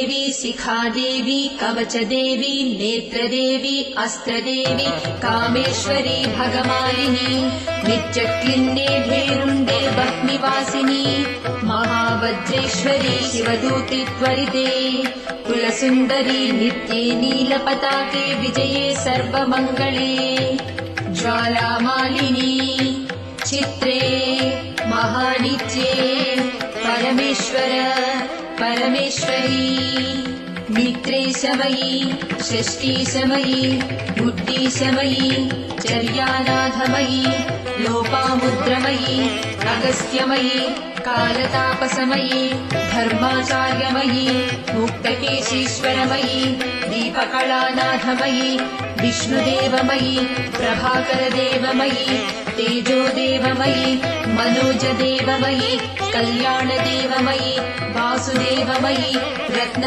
देवी शिखादेवी कवचदेवी नेत्रदेवी अस्त्रदेवी कामेश्वरी भगमालिनी नित्यक्लिन्ने भेरुण्डे भक्निवासिनी महावज्रेश्वरी शिवदूति त्वरिते कुलसुन्दरी नित्ये नीलपताके विजये सर्वमङ्गले ज्वालामालिनी चित्रे महानित्ये परमेश्वरी मित्रे समयी षष्ठी समयी बुद्धि समयी चर्यानाथमयी लोपामुद्रमयी अगस्त्यमयी कालतापसमयी धर्माचार्यमयी मुक्तकेशीश्वरमयी दीपकलानाथमयी विष्णुदेवमयी प्रभाकरदेवमयी तेजोदेवमयी मनोजदेवमयी कल्याणदेवमयी वासुदेवमयी रत्न